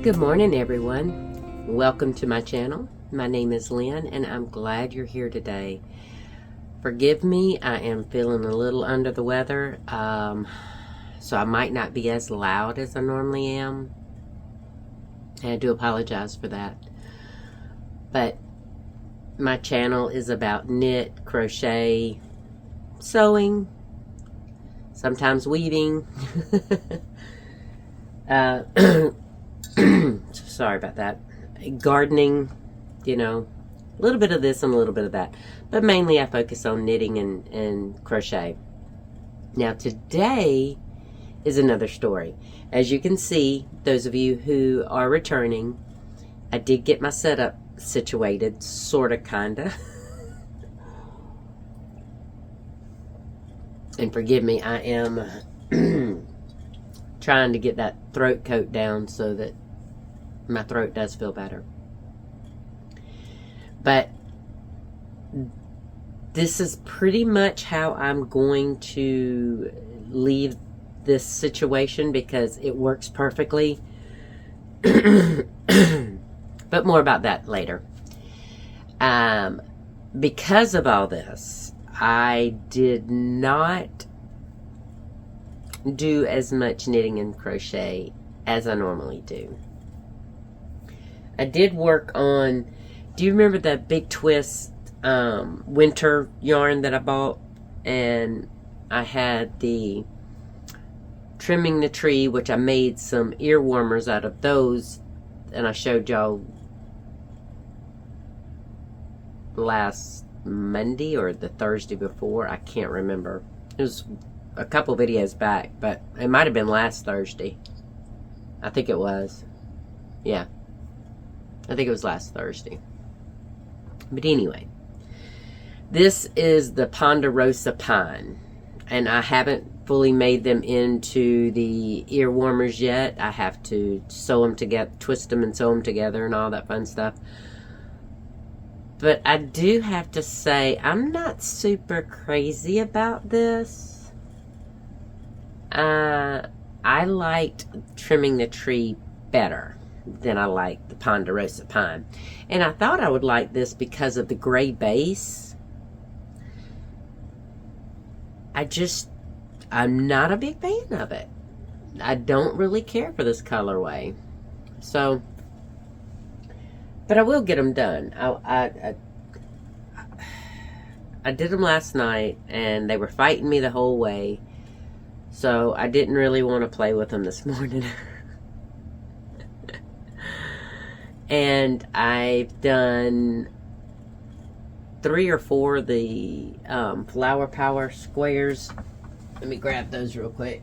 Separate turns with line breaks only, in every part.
Good morning, everyone. Welcome to my channel. My name is Lynn, and I'm glad you're here today. Forgive me, I am feeling a little under the weather, so I might not be as loud as I normally am. And I do apologize for that. But my channel is about knit, crochet, sewing, sometimes weaving. Sorry about that. Gardening, a little bit of this and a little bit of that. But mainly I focus on knitting and crochet. Now today is another story. As you can see, those of you who are returning, I did get my setup situated, sorta, kinda. And forgive me, I am trying to get that throat coat down so that my throat does feel better. But this is pretty much how I'm going to leave this situation because it works perfectly. But more about that later. Because of all this, I did not do as much knitting and crochet as I normally do. I did work on, do you remember that Big Twist winter yarn that I bought? And I had the Trimming the Tree, which I made some ear warmers out of those, and I showed y'all last Monday or the Thursday before. I can't remember. It was a couple videos back, but it might have been last Thursday. I think it was. Yeah. I think it was last Thursday. But anyway, this is the Ponderosa Pine, and I haven't fully made them into the ear warmers yet. I have to sew them together, twist them and sew them together and all that fun stuff. But I do have to say, I'm not super crazy about this. I liked Trimming the Tree better than I liked the Ponderosa Pine. And I thought I would like this because of the gray base. I'm not a big fan of it. I don't really care for this colorway. So, but I will get them done. I did them last night, and they were fighting me the whole way. So I didn't really want to play with them this morning. And I've done 3 or 4 of the Flower Power squares. Let me grab those real quick.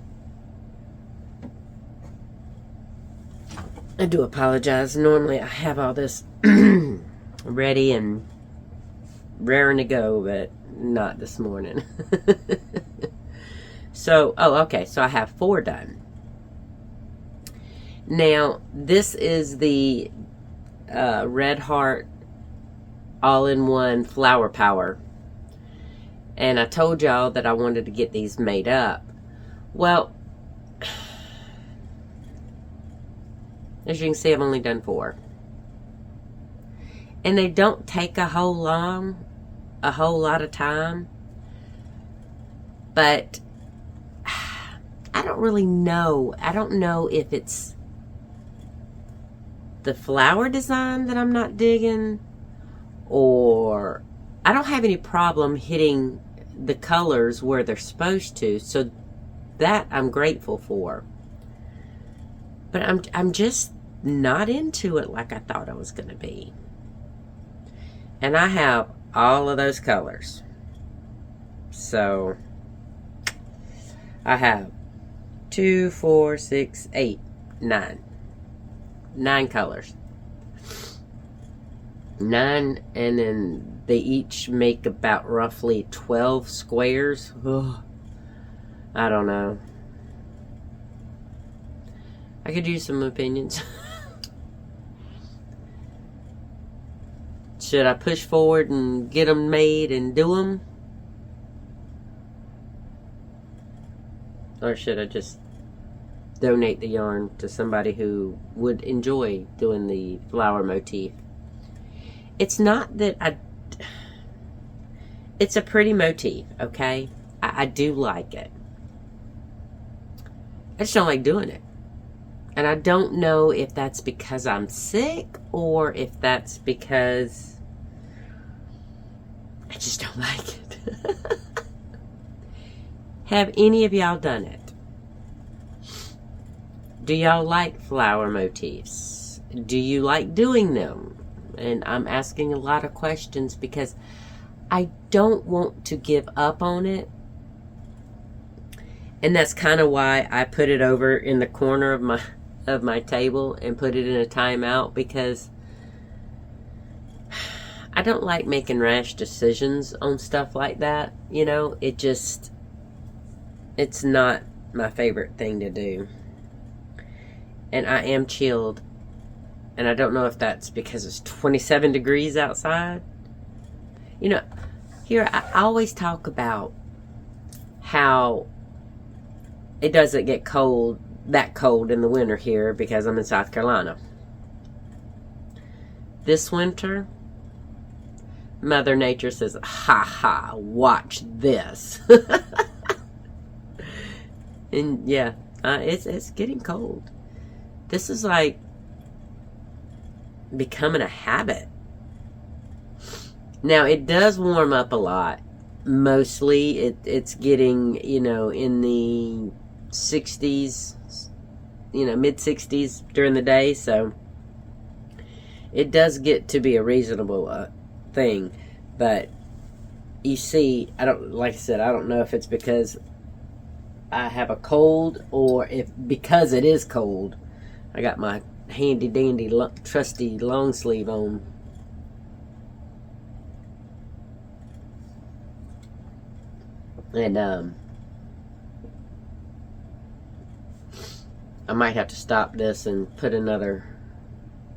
I do apologize. Normally I have all this ready and raring to go, but not this morning. So, okay. So I have 4 done. Now, this is the Red Heart all-in-one Flower Power. And I told y'all that I wanted to get these made up. Well, as you can see, I've only done 4. And they don't take a whole lot of time. But I don't really know. I don't know if it's the flower design that I'm not digging, or I don't have any problem hitting the colors where they're supposed to, so that I'm grateful for. But I'm just not into it like I thought I was going to be. And I have all of those colors. So I have 2, 4, 6, 8, 9. 9 colors. 9, and then they each make about roughly 12 squares. Ugh. I don't know. I could use some opinions. Should I push forward and get them made and do them? Or should I just donate the yarn to somebody who would enjoy doing the flower motif. It's not that it's a pretty motif, okay? I do like it. I just don't like doing it. And I don't know if that's because I'm sick or if that's because I just don't like it. Have any of y'all done it? Do y'all like flower motifs? Do you like doing them? And I'm asking a lot of questions because I don't want to give up on it. And that's kind of why I put it over in the corner of my table and put it in a timeout, because I don't like making rash decisions on stuff like that. You know, it's not my favorite thing to do. And I am chilled. And I don't know if that's because it's 27 degrees outside. You know, here I always talk about how it doesn't get that cold in the winter here because I'm in South Carolina. This winter, Mother Nature says, ha ha, watch this. And yeah, it's getting cold. This is like becoming a habit. Now, it does warm up a lot. Mostly, it's getting, you know, in the 60s, you know, mid-60s during the day. So, it does get to be a reasonable thing. But, you see, like I said, I don't know if it's because I have a cold or if because it is cold. I got my handy dandy trusty long sleeve on. And I might have to stop this and put another.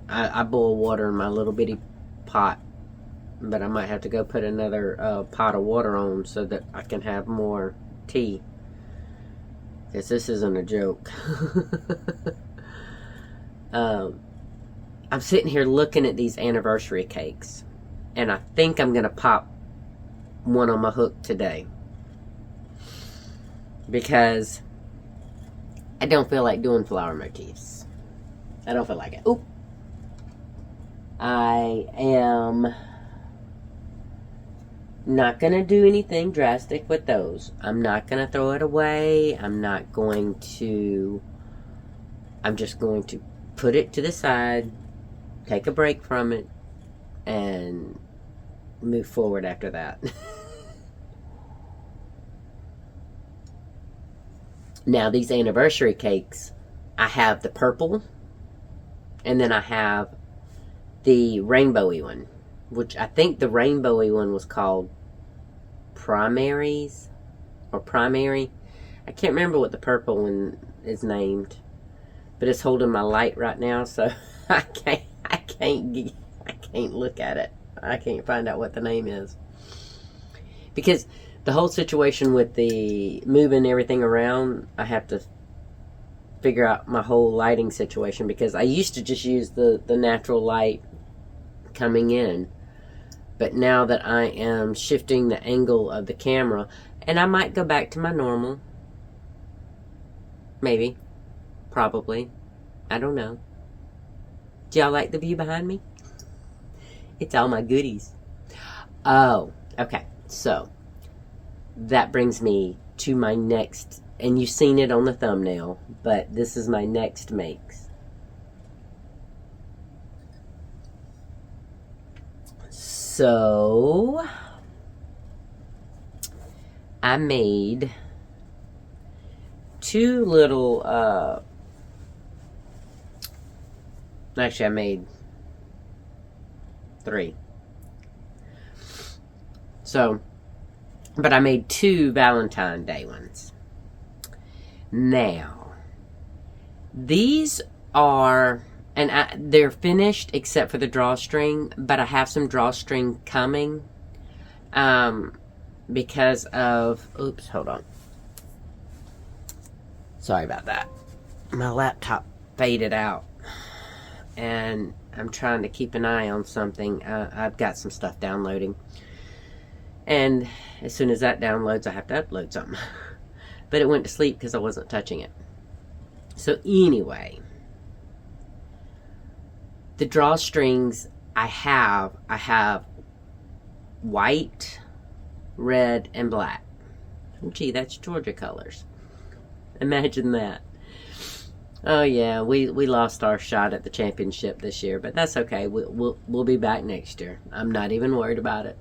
I boil water in my little bitty pot, but I might have to go put another pot of water on so that I can have more tea. Because this isn't a joke. I'm sitting here looking at these anniversary cakes, and I think I'm going to pop one on my hook today. Because I don't feel like doing flower motifs. I don't feel like it. Oop. I am not going to do anything drastic with those. I'm not going to throw it away. I'm just going to put it to the side, take a break from it, and move forward after that. Now, these anniversary cakes, I have the purple, and then I have the rainbowy one, which I think the rainbowy one was called Primaries, or Primary. I can't remember what the purple one is named, but it's holding my light right now, so I can't look at it. I can't find out what the name is. Because the whole situation with the moving everything around, I have to figure out my whole lighting situation, because I used to just use the natural light coming in. But now that I am shifting the angle of the camera, and I might go back to my normal. Maybe. Probably. I don't know. Do y'all like the view behind me? It's all my goodies. Oh, okay. So, that brings me to my next, and you've seen it on the thumbnail, but this is my next makes. So, I made two little, actually I made three. So, but I made two Valentine's Day ones. Now, these are, and they're finished except for the drawstring, but I have some drawstring coming because of, oops, hold on. Sorry about that. my laptop faded out, and I'm trying to keep an eye on something. I've got some stuff downloading, and as soon as that downloads, I have to upload something. But it went to sleep because I wasn't touching it. So anyway, the drawstrings I have white, red, and black. Gee, that's Georgia colors. Imagine that. Oh yeah, we lost our shot at the championship this year, but that's okay. We'll be back next year. I'm not even worried about it.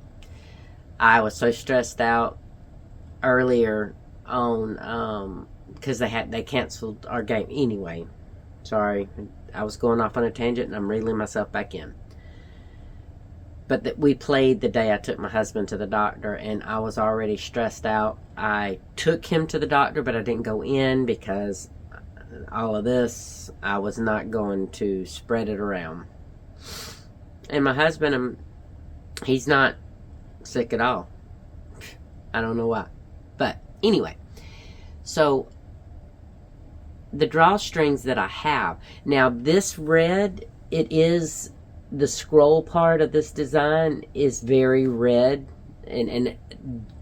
I was so stressed out earlier on because they canceled our game anyway. Sorry, I was going off on a tangent and I'm reeling myself back in. But that we played the day I took my husband to the doctor, and I was already stressed out. I took him to the doctor, but I didn't go in because all of this, I was not going to spread it around. And my husband, he's not sick at all. I don't know why. But anyway, so the drawstrings that I have, now this red, it is, the scroll part of this design is very red, and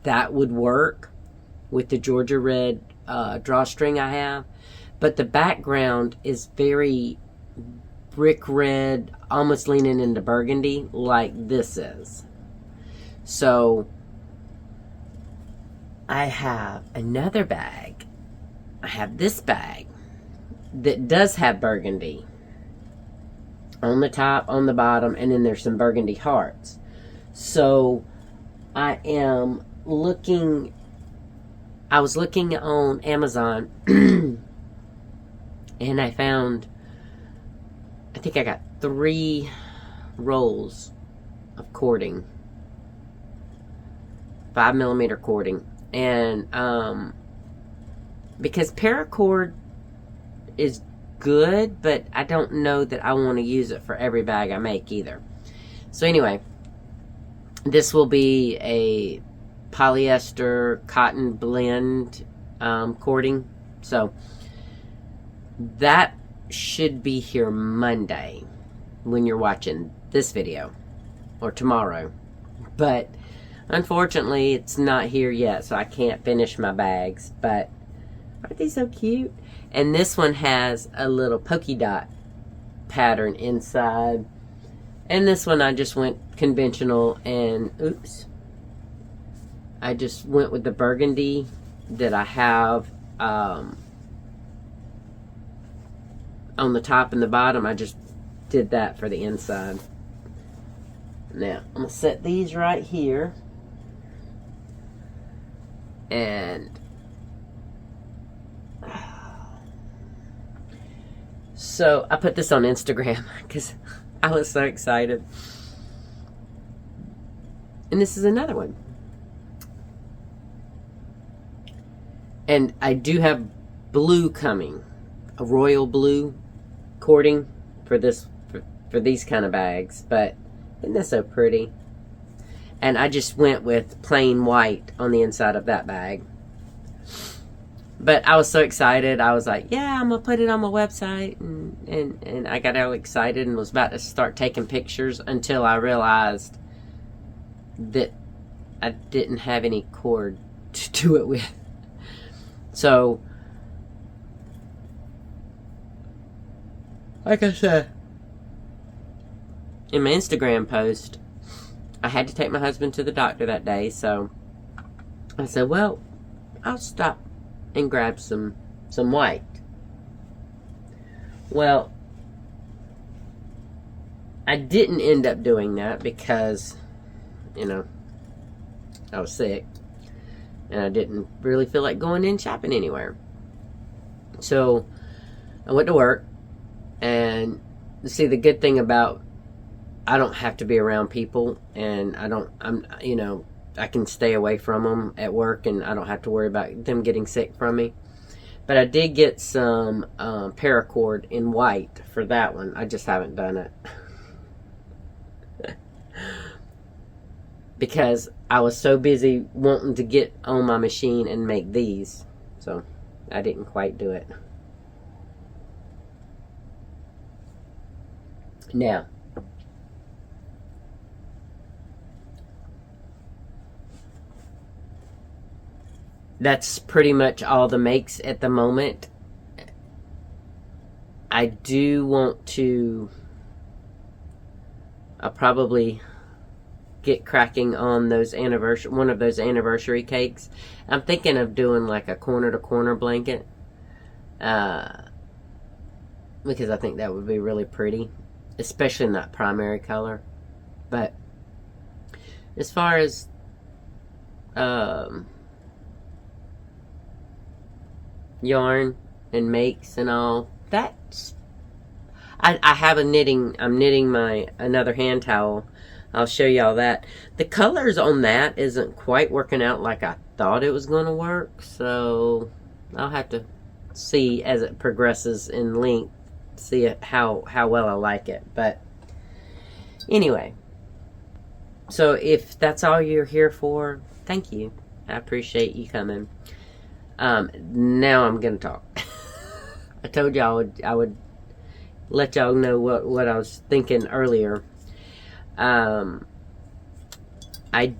that would work with the Georgia red drawstring I have. But the background is very brick red, almost leaning into burgundy, like this is. So I have another bag. I have this bag that does have burgundy on the top, on the bottom, and then there's some burgundy hearts. So I was looking on Amazon and I found, I think I got 3 rolls of cording, 5mm cording, and because paracord is good, but I don't know that I want to use it for every bag I make either. So anyway, this will be a polyester cotton blend cording. So that should be here Monday when you're watching this video, or tomorrow. But unfortunately, it's not here yet, so I can't finish my bags. But aren't they so cute? And this one has a little polka dot pattern inside. And this one I just went conventional and, oops, I just went with the burgundy that I have on the top and the bottom. I just did that for the inside. Now, I'm going to set these right here. And so I put this on Instagram because I was so excited. And this is another one. And I do have blue coming, a royal blue cording for this, for these kind of bags. But isn't that so pretty? And I just went with plain white on the inside of that bag. But I was so excited. I was like, yeah, I'm going to put it on my website. And I got all excited and was about to start taking pictures until I realized that I didn't have any cord to do it with. So, like I said, in my Instagram post, I had to take my husband to the doctor that day. So I said, well, I'll stop and grab some white. Well, I didn't end up doing that because, you know, I was sick and I didn't really feel like going in shopping anywhere. So I went to work, and see, the good thing about, I don't have to be around people, and I can stay away from them at work, and I don't have to worry about them getting sick from me. But I did get some paracord in white for that one. I just haven't done it. Because I was so busy wanting to get on my machine and make these. So I didn't quite do it. Now, that's pretty much all the makes at the moment. I do want to... I'll probably get cracking on those one of those anniversary cakes. I'm thinking of doing like a corner to corner blanket, because I think that would be really pretty, especially in that primary color. But as far as yarn and makes and all, that's... I have I'm knitting another hand towel. I'll show y'all that. The colors on that isn't quite working out like I thought it was going to work, so I'll have to see as it progresses in length, see how well I like it. But anyway, so if that's all you're here for, thank you. I appreciate you coming. Now I'm going to talk. I told y'all I would let y'all know what I was thinking earlier. I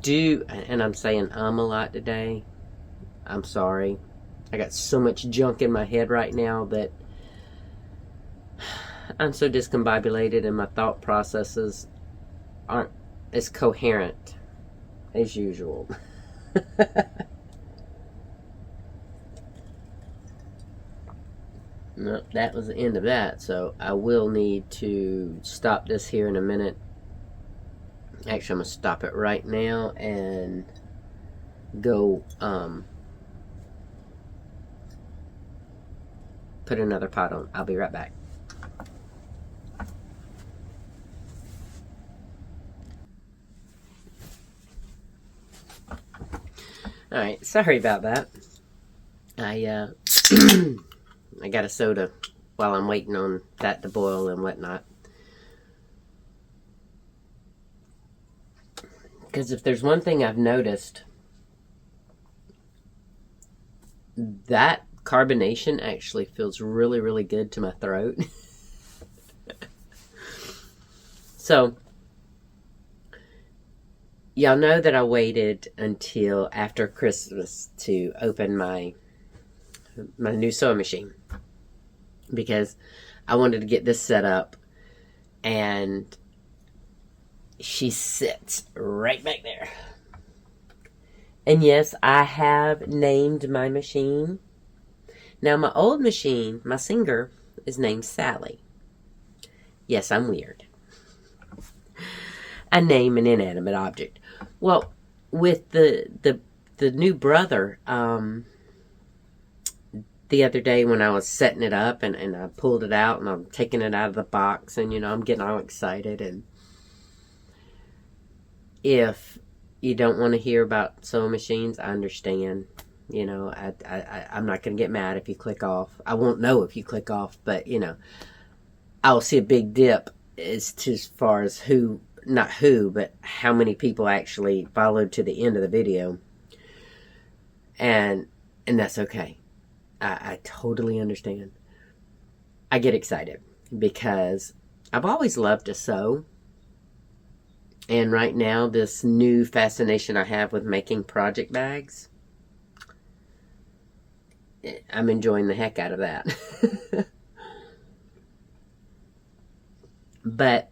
do, and I'm saying a lot today. I'm sorry. I got so much junk in my head right now that I'm so discombobulated and my thought processes aren't as coherent as usual. No, that was the end of that, so I will need to stop this here in a minute. Actually, I'm going to stop it right now and go put another pot on. I'll be right back. Alright, sorry about that. I I got a soda while I'm waiting on that to boil and whatnot. Because if there's one thing I've noticed, that carbonation actually feels really, really good to my throat. So, y'all know that I waited until after Christmas to open my new sewing machine, because I wanted to get this set up, and she sits right back there. And yes, I have named my machine. Now, my old machine, my Singer, is named Sally. Yes, I'm weird. I name an inanimate object. Well, with the new brother, the other day when I was setting it up and I pulled it out and I'm taking it out of the box and, you know, I'm getting all excited. And if you don't want to hear about sewing machines, I understand. You know, I'm not going to get mad if you click off. I won't know if you click off, but, you know, I'll see a big dip as far as not who, but how many people actually followed to the end of the video. And that's okay. I totally understand. I get excited because I've always loved to sew. And right now, this new fascination I have with making project bags, I'm enjoying the heck out of that. But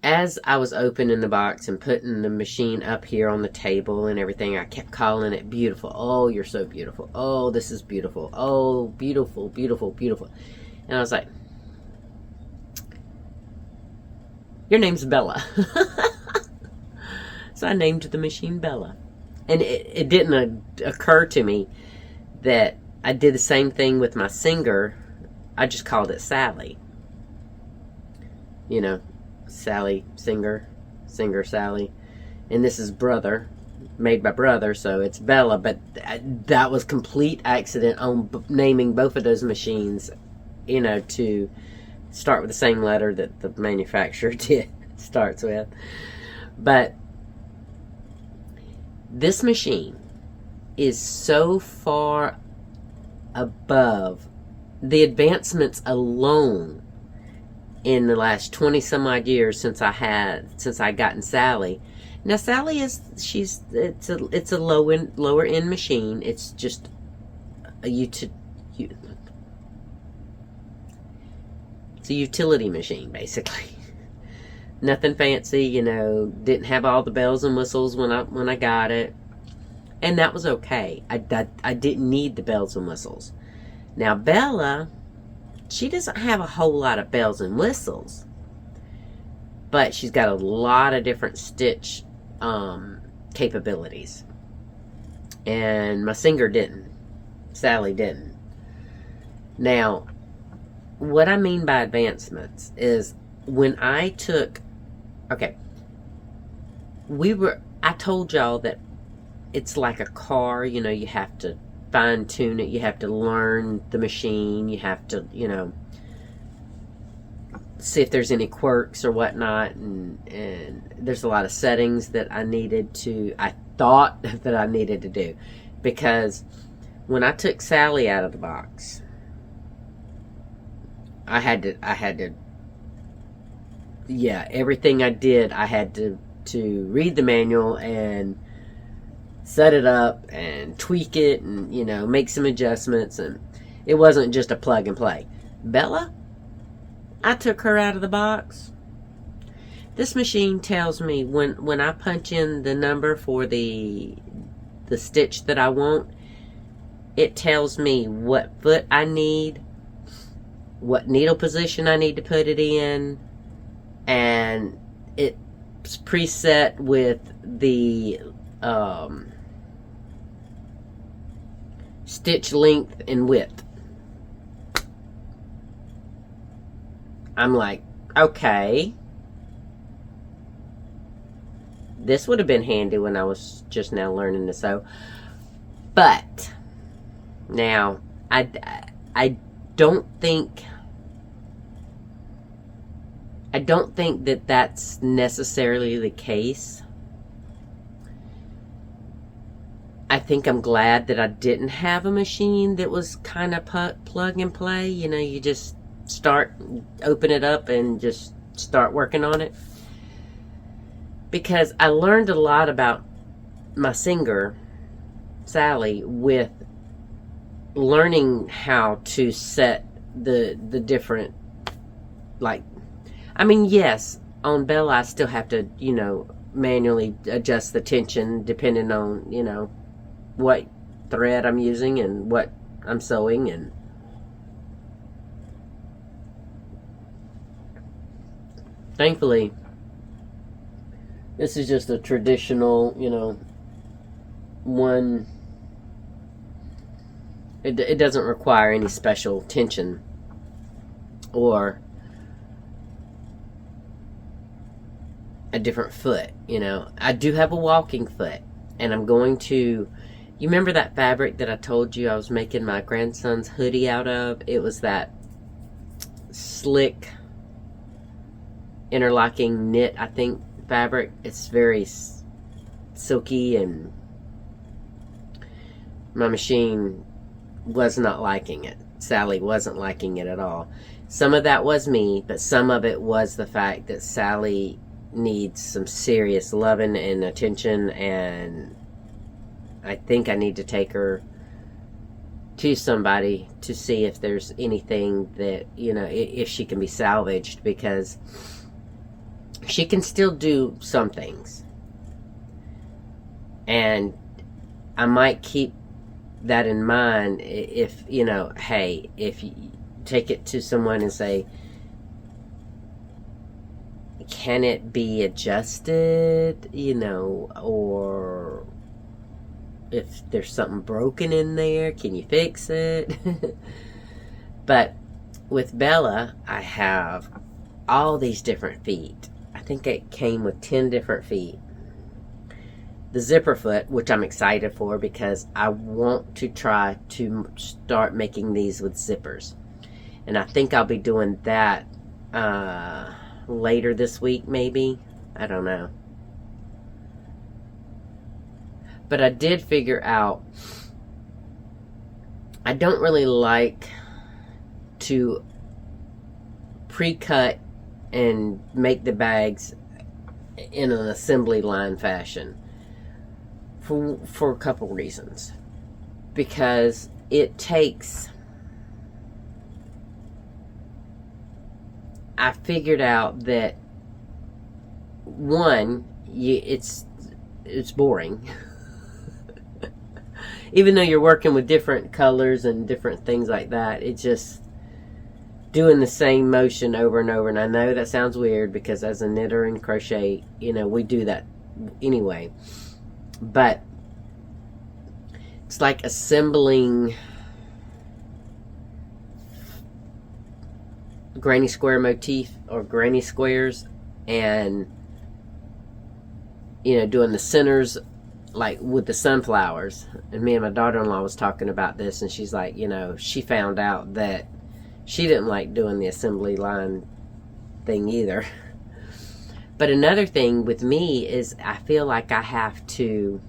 as I was opening the box and putting the machine up here on the table and everything, I kept calling it beautiful. Oh, you're so beautiful. Oh, this is beautiful. Oh, beautiful, beautiful, beautiful. And I was like, your name's Bella. So I named the machine Bella. And it didn't occur to me that I did the same thing with my Singer. I just called it Sally. You know, Sally, Singer, Sally. And this is brother, made by brother, so it's Bella. But that was complete accident on naming both of those machines, you know, to start with the same letter that the manufacturer starts with. But this machine is so far above the advancements alone in the last 20 some odd years since I gotten Sally. Now Sally it's a lower end machine. It's just it's a utility machine basically. Nothing fancy, didn't have all the bells and whistles when I got it. And that was okay. I didn't need the bells and whistles. Now Bella, she doesn't have a whole lot of bells and whistles, but she's got a lot of different stitch capabilities. And my Singer didn't. Sally didn't. Now, what I mean by advancements is when I took... Okay. I told y'all that it's like a car, you have to fine tune it, you have to learn the machine, you have to, see if there's any quirks or whatnot, and there's a lot of settings that I thought that I needed to do. Because when I took Sally out of the box, I had to everything I did, I had to read the manual and set it up and tweak it and, make some adjustments. And it wasn't just a plug and play. Bella, I took her out of the box. This machine tells me when I punch in the number for the stitch that I want, it tells me what foot I need, what needle position I need to put it in, and it's preset with the stitch length and width. I'm like, okay. This would have been handy when I was just now learning to sew. But now I don't think that that's necessarily the case. I think I'm glad that I didn't have a machine that was kind of plug and play. You just open it up and just start working on it. Because I learned a lot about my Singer, Sally, with learning how to set the different, yes, on Bella I still have to, manually adjust the tension depending on, what thread I'm using and what I'm sewing. And thankfully, this is just a traditional, one. It doesn't require any special tension or a different foot. I do have a walking foot, and I'm going to... You remember that fabric that I told you I was making my grandson's hoodie out of? It was that slick interlocking knit, I think, fabric. It's very silky, and my machine was not liking it. Sally wasn't liking it at all. Some of that was me, but some of it was the fact that Sally needs some serious loving and attention, and I think I need to take her to somebody to see if there's anything that, if she can be salvaged, because she can still do some things. And I might keep that in mind if, hey, if you take it to someone and say, can it be adjusted, or if there's something broken in there, can you fix it? But with Bella, I have all these different feet. I think it came with 10 different feet. The zipper foot, which I'm excited for because I want to try to start making these with zippers. And I think I'll be doing that later this week, maybe. I don't know. But I did figure out I don't really like to pre-cut and make the bags in an assembly line fashion for a couple reasons. Because it takes, I figured out that one, it's boring. Even though you're working with different colors and different things like that, it's just doing the same motion over and over. And I know that sounds weird because as a knitter and crochet, we do that anyway. But it's like assembling granny square motif or granny squares and doing the centers like with the sunflowers. And me and my daughter-in-law was talking about this, and she's like, she found out that she didn't like doing the assembly line thing either. But another thing with me is I feel like I have to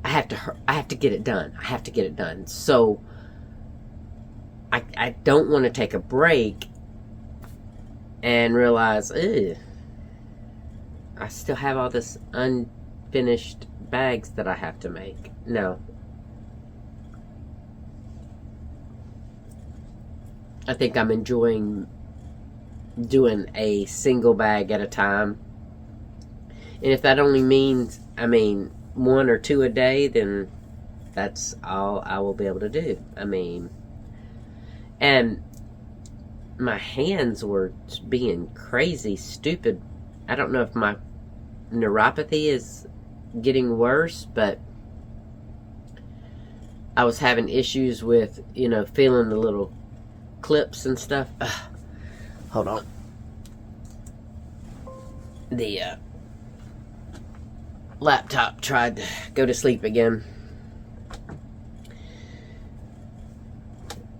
get it done. I have to get it done. So I don't want to take a break and realize, I still have all this unfinished bags that I have to make. No. I think I'm enjoying doing a single bag at a time. And if that only means, one or two a day, then that's all I will be able to do. And my hands were being crazy stupid. I don't know if my neuropathy is getting worse, but I was having issues with, feeling the little clips and stuff. Hold on. The laptop tried to go to sleep again.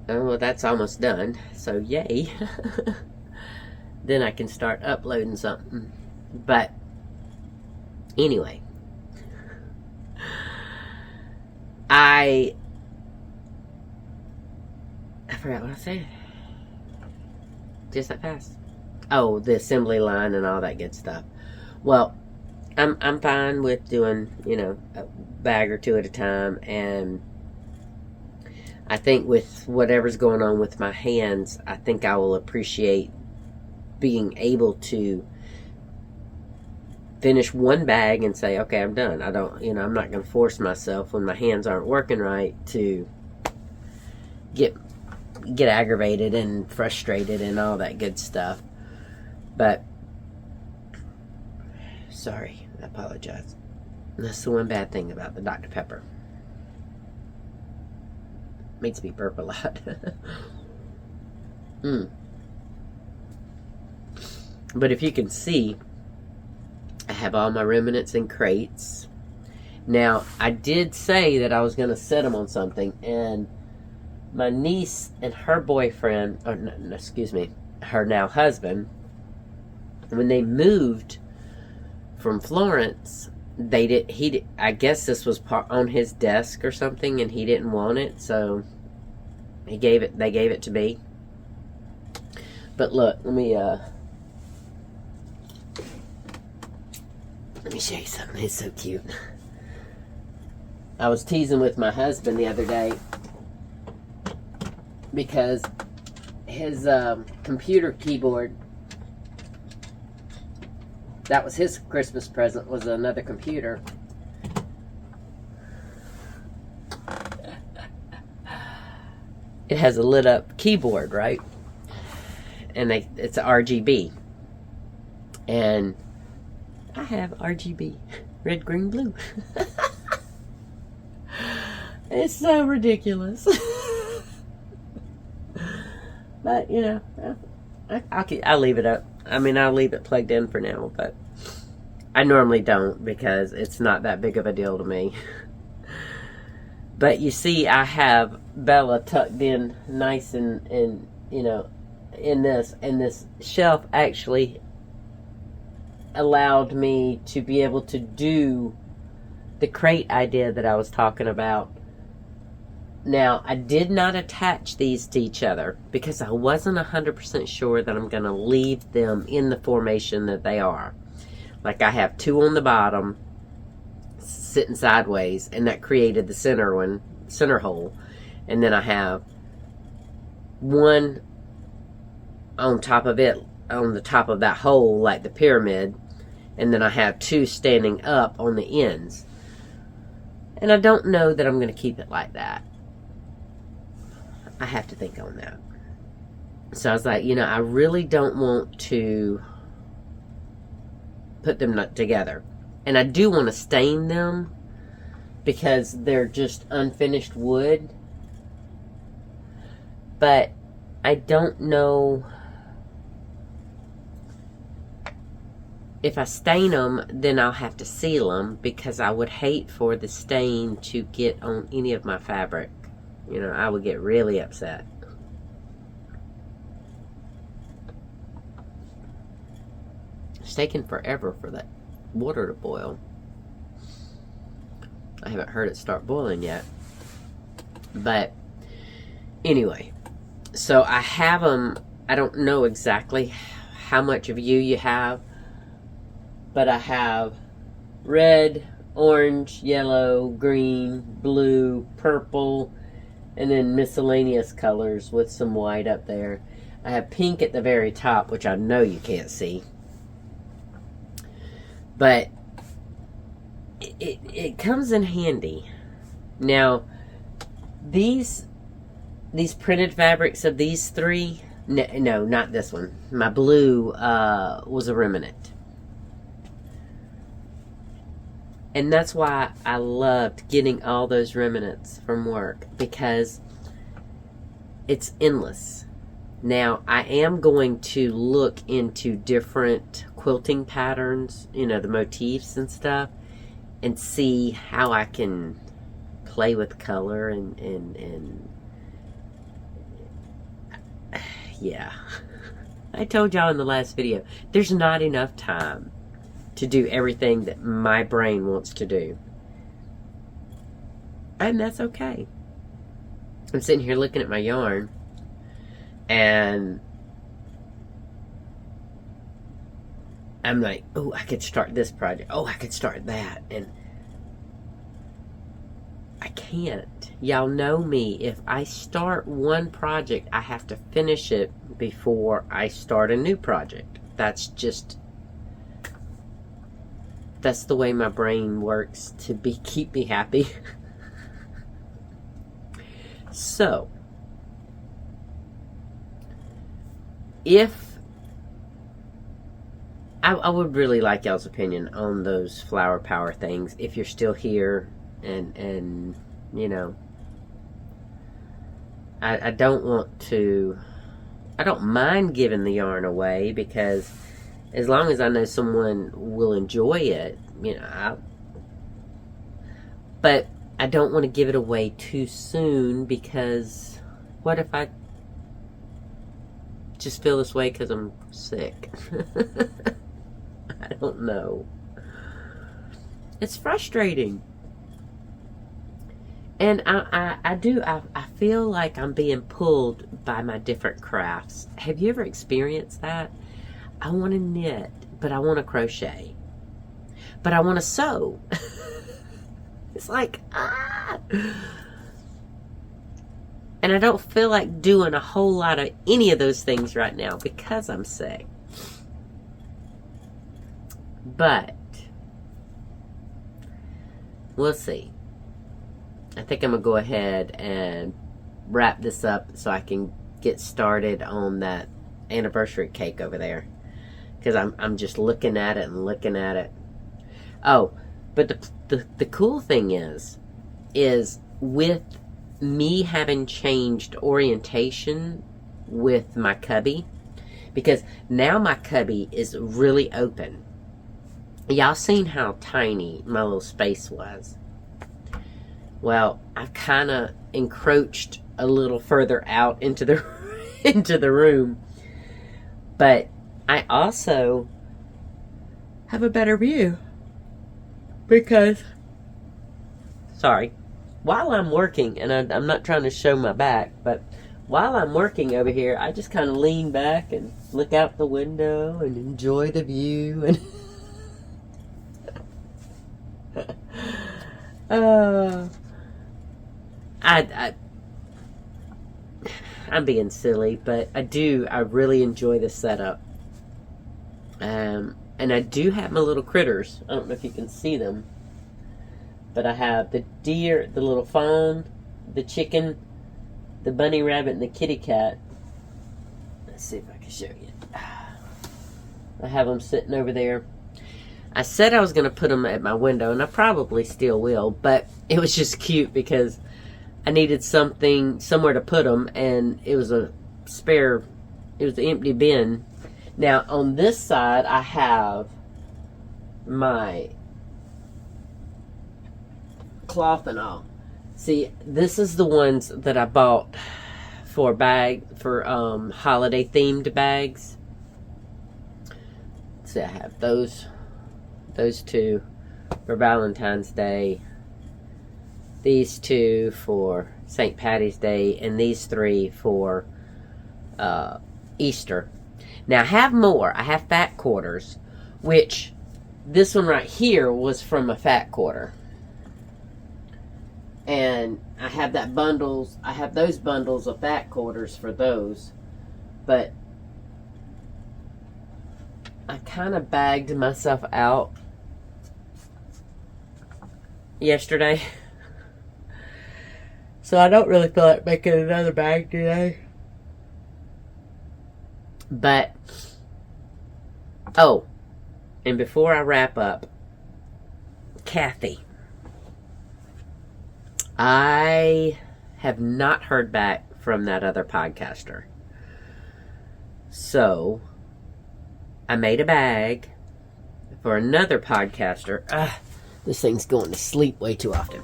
Oh, well, that's almost done, so yay. Then I can start uploading something. But anyway, I forgot what I said. Just that fast. Oh, the assembly line and all that good stuff. Well, I'm fine with doing, a bag or two at a time, and I think with whatever's going on with my hands, I think I will appreciate being able to finish one bag and say, okay, I'm done. I don't, I'm not going to force myself when my hands aren't working right to get aggravated and frustrated and all that good stuff. But sorry, I apologize. That's the one bad thing about the Dr. Pepper. Makes me burp a lot. But if you can see, I have all my remnants in crates. Now, I did say that I was going to set them on something, and my niece and her boyfriend, or no, excuse me, her now husband, when they moved from Florence, I guess this was on his desk or something, and he didn't want it, so they gave it to me. But look, let me show you something. It's so cute. I was teasing with my husband the other day because his computer keyboard, that was his Christmas present, was another computer. It has a lit up keyboard, right? And it's RGB. And I have RGB. Red, green, blue. It's so ridiculous. But, I'll leave it up. I'll leave it plugged in for now, but I normally don't because it's not that big of a deal to me. But you see, I have Bella tucked in nice and in this, and this shelf actually allowed me to be able to do the crate idea that I was talking about Now, I did not attach these to each other because I wasn't 100% sure that I'm going to leave them in the formation that they are. Like, I have two on the bottom sitting sideways, and that created the center hole. And then I have one on top of it, on the top of that hole, like the pyramid. And then I have two standing up on the ends. And I don't know that I'm going to keep it like that. I have to think on that. So I was like, I really don't want to put them together. And I do want to stain them because they're just unfinished wood. But I don't know if I stain them, then I'll have to seal them because I would hate for the stain to get on any of my fabric. I would get really upset. It's taken forever for that water to boil. I haven't heard it start boiling yet. But anyway, so I have them. I don't know exactly how much of you have, but I have red, orange, yellow, green, blue, purple, and then miscellaneous colors with some white up there. I have pink at the very top, which I know you can't see. But it comes in handy. Now, these printed fabrics of these three, no, not this one. My blue was a remnant. And that's why I loved getting all those remnants from work, because it's endless. Now, I am going to look into different quilting patterns, the motifs and stuff, and see how I can play with color and yeah. I told y'all in the last video, there's not enough time to do everything that my brain wants to do. And that's okay. I'm sitting here looking at my yarn, and I'm like, oh, I could start this project. Oh, I could start that. And I can't. Y'all know me. If I start one project, I have to finish it before I start a new project. That's the way my brain works to keep me happy. So, if I would really like y'all's opinion on those flower power things, if you're still here, and I don't want to. I don't mind giving the yarn away, because as long as I know someone will enjoy it, but I don't want to give it away too soon, because what if I just feel this way because I'm sick? I don't know. It's frustrating. And I feel like I'm being pulled by my different crafts. Have you ever experienced that? I want to knit, but I want to crochet. But I want to sew. It's like, And I don't feel like doing a whole lot of any of those things right now because I'm sick. But we'll see. I think I'm going to go ahead and wrap this up so I can get started on that anniversary cake over there. Because I'm just looking at it and looking at it. Oh, but the cool thing is with me having changed orientation with my cubby, because now my cubby is really open. Y'all seen how tiny my little space was. Well, I've kind of encroached a little further out into the into the room. But I also have a better view because while I'm working, and I'm not trying to show my back, but while I'm working over here, I just kind of lean back and look out the window and enjoy the view. And I'm being silly, but I really enjoy the setup. And I do have my little critters. I don't know if you can see them, but I have the deer, the little fawn, the chicken, the bunny rabbit, and the kitty cat. Let's see if I can show you. I have them sitting over there. I said I was going to put them at my window, and I probably still will, but it was just cute because I needed somewhere to put them, and it was an empty bin. Now, on this side, I have my cloth and all. See, this is the ones that I bought for holiday themed bags. See, I have those two for Valentine's Day, these two for St. Patty's Day, and these 3 for Easter. Now, I have more. I have fat quarters, which this one right here was from a fat quarter. And I have those bundles of fat quarters for those. But I kind of bagged myself out yesterday. So I don't really feel like making another bag today. But, and before I wrap up, Kathy, I have not heard back from that other podcaster. So, I made a bag for another podcaster. This thing's going to sleep way too often.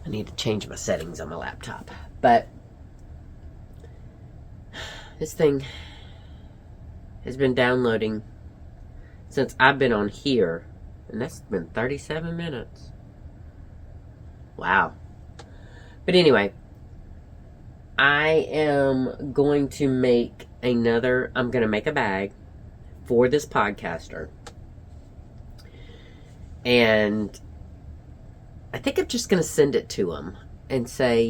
I need to change my settings on my laptop. But, this thing has been downloading since I've been on here, and that's been 37 minutes. Wow. But anyway, I am going to make I'm going to make a bag for this podcaster. And I think I'm just going to send it to him and say,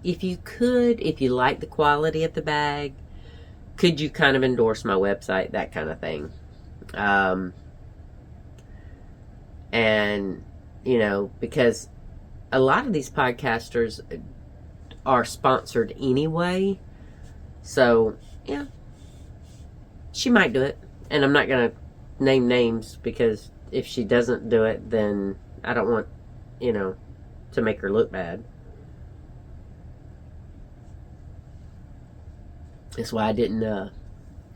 if you like the quality of the bag, could you kind of endorse my website, that kind of thing. And, because a lot of these podcasters are sponsored anyway. So, yeah, she might do it. And I'm not going to name names, because if she doesn't do it, then I don't want, to make her look bad. That's why I didn't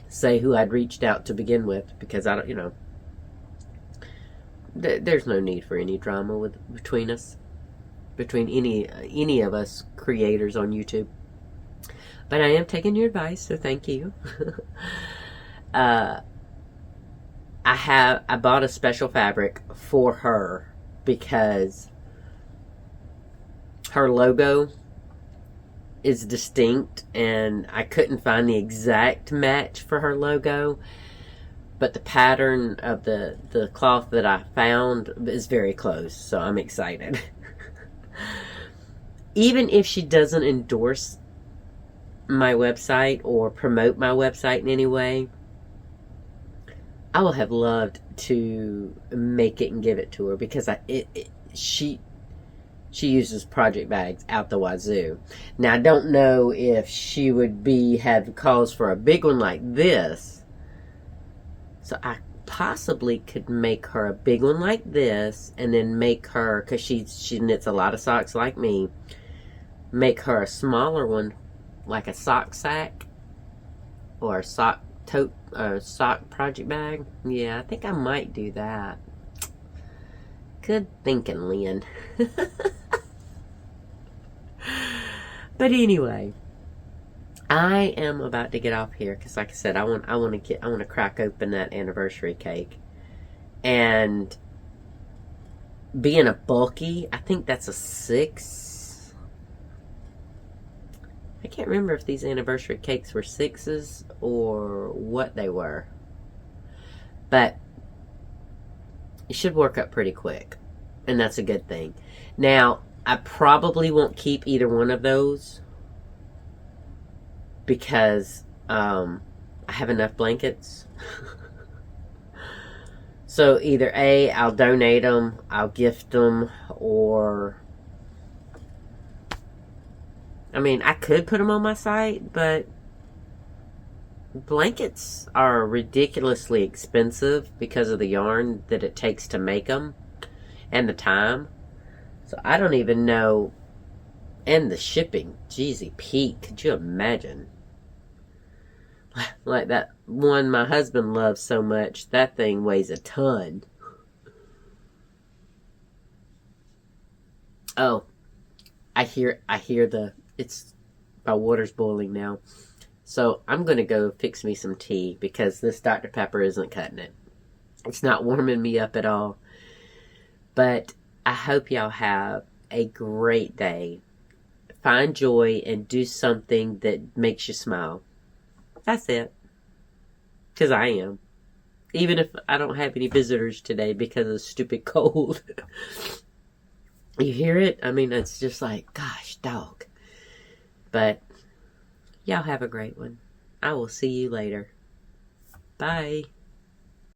say who I'd reached out to begin with, because I don't, there's no need for any drama between us, between any of us creators on YouTube. But I am taking your advice, so thank you. I bought a special fabric for her because her logo is distinct, and I couldn't find the exact match for her logo, but the pattern of the cloth that I found is very close, so I'm excited. Even if she doesn't endorse my website or promote my website in any way, I will have loved to make it and give it to her, because she uses project bags out the wazoo. Now, I don't know if she would have calls for a big one like this. So I possibly could make her a big one like this, and then make her, because she knits a lot of socks like me, make her a smaller one, like a sock sack or a sock tote, sock project bag. Yeah, I think I might do that. Good thinking, Lynn. But anyway, I am about to get off here, because, like I said, I want to crack open that anniversary cake, and being a bulky, I think that's a 6. I can't remember if these anniversary cakes were 6s or what they were. But it should work up pretty quick. And that's a good thing. Now, I probably won't keep either one of those because I have enough blankets. So either A, I'll donate them, I'll gift them, or... I mean, I could put them on my site, but blankets are ridiculously expensive because of the yarn that it takes to make them and the time. So I don't even know. And the shipping. Jeezy Pete, could you imagine? Like that one my husband loves so much, that thing weighs a ton. Oh, I hear my water's boiling now. So I'm going to go fix me some tea because this Dr. Pepper isn't cutting it. It's not warming me up at all. But I hope y'all have a great day. Find joy and do something that makes you smile. That's it. Because I am. Even if I don't have any visitors today because of the stupid cold. You hear it? I mean, it's just like, gosh, dog. But y'all have a great one. I will see you later. Bye.